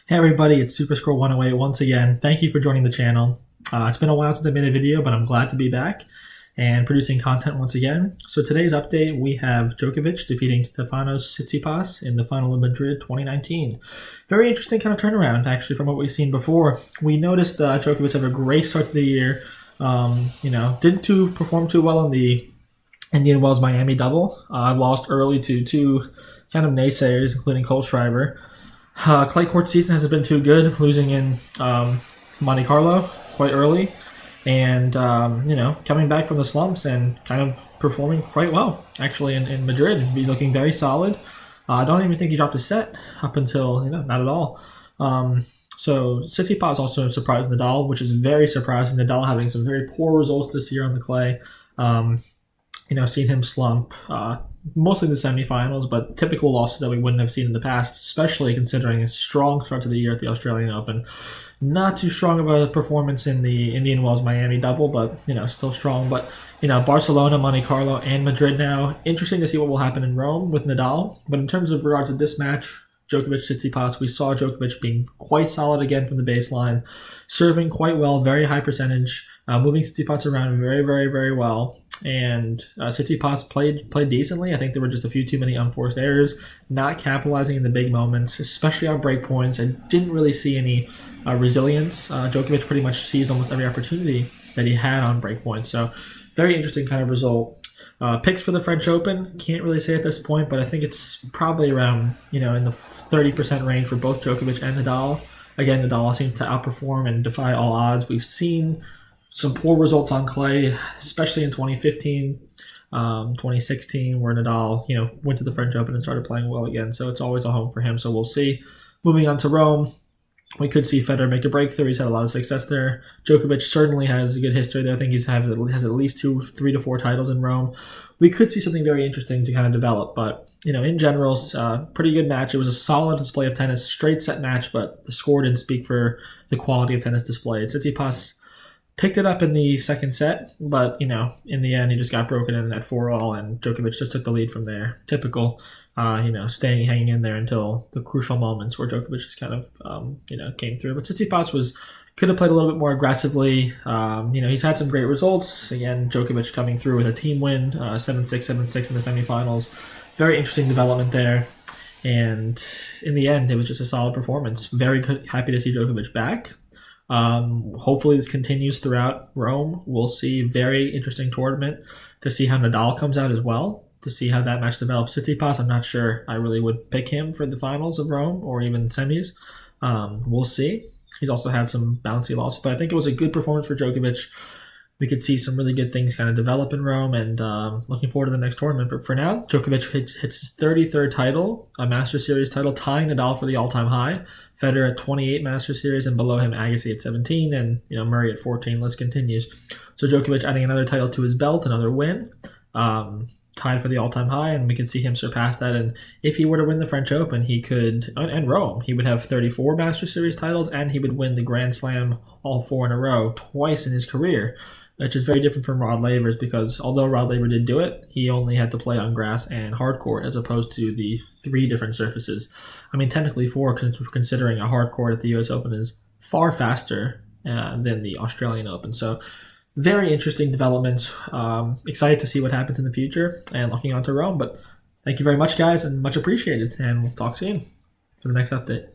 Hey everybody, it's Super Scroll 108 once again. Thank you for joining the channel. It's been a while since I made a video, but I'm glad to be back and producing content once again. So today's update, we have Djokovic defeating Stefanos Tsitsipas in the final of Madrid 2019. Very interesting kind of turnaround, actually, from what we've seen before. We noticed Djokovic have a great start to the year. Didn't perform too well in the Indian Wells Miami double. Lost early to two kind of naysayers, including Cole Schreiber. Clay court season hasn't been too good, losing in Monte Carlo quite early, and coming back from the slumps and kind of performing quite well actually in Madrid. Looking very solid. I don't even think he dropped a set up until not at all. So Tsitsipas also surprised Nadal, which is very surprising. Nadal having some very poor results this year on the clay. Seeing him slump. Mostly the semifinals, but typical losses that we wouldn't have seen in the past, especially considering a strong start to the year at the Australian Open. Not too strong of a performance in the Indian Wells Miami double, but still strong. But Barcelona, Monte Carlo, and Madrid now. Interesting to see what will happen in Rome with Nadal. But in terms of regards to this match, Djokovic, Tsitsipas, we saw Djokovic being quite solid again from the baseline, serving quite well, very high percentage, moving Tsitsipas around very, very, very well. And Tsitsipas played decently. I think there were just a few too many unforced errors, not capitalizing in the big moments, especially on break points. I didn't really see any resilience. Djokovic pretty much seized almost every opportunity that he had on break points. So very interesting kind of result. Picks for the French Open, can't really say at this point, but I think it's probably around, in the 30% range for both Djokovic and Nadal. Again, Nadal seems to outperform and defy all odds. We've seen some poor results on clay, especially in 2015, 2016, where Nadal, went to the French Open and started playing well again. So it's always a home for him. So we'll see. Moving on to Rome, we could see Federer make a breakthrough. He's had a lot of success there. Djokovic certainly has a good history there. I think he has at least 3 to 4 titles in Rome. We could see something very interesting to kind of develop. But, in general, pretty good match. It was a solid display of tennis, straight set match, but the score didn't speak for the quality of tennis displayed. Tsitsipas picked it up in the second set, but, in the end, he just got broken in at 4-all, and Djokovic just took the lead from there. Typical, hanging in there until the crucial moments where Djokovic just kind of, came through. But Tsitsipas could have played a little bit more aggressively. He's had some great results. Again, Djokovic coming through with a team win, 7-6, 7-6 in the semifinals. Very interesting development there. And in the end, it was just a solid performance. Very good, happy to see Djokovic back. Hopefully this continues throughout Rome. We'll see very interesting tournament to see how Nadal comes out as well, to see how that match develops. Tsitsipas, I'm not sure I really would pick him for the finals of Rome or even semis. We'll see. He's also had some bouncy losses, but I think it was a good performance for Djokovic. We could see some really good things kind of develop in Rome, and looking forward to the next tournament. But for now, Djokovic hits his 33rd title, a Masters Series title, tying Nadal for the all-time high. Federer at 28 Masters Series, and below him Agassi at 17, and Murray at 14. List continues. So Djokovic adding another title to his belt, another win, tied for the all-time high, and we could see him surpass that. And if he were to win the French Open, he could, and Rome, he would have 34 Masters Series titles, and he would win the Grand Slam all 4 in a row twice in his career, which is very different from Rod Laver's, because although Rod Laver did do it, he only had to play on grass and hard court as opposed to the 3 different surfaces. I mean, technically 4, considering a hard court at the US Open is far faster than the Australian Open. So very interesting developments. Excited to see what happens in the future and looking on to Rome. But thank you very much, guys, and much appreciated. And we'll talk soon for the next update.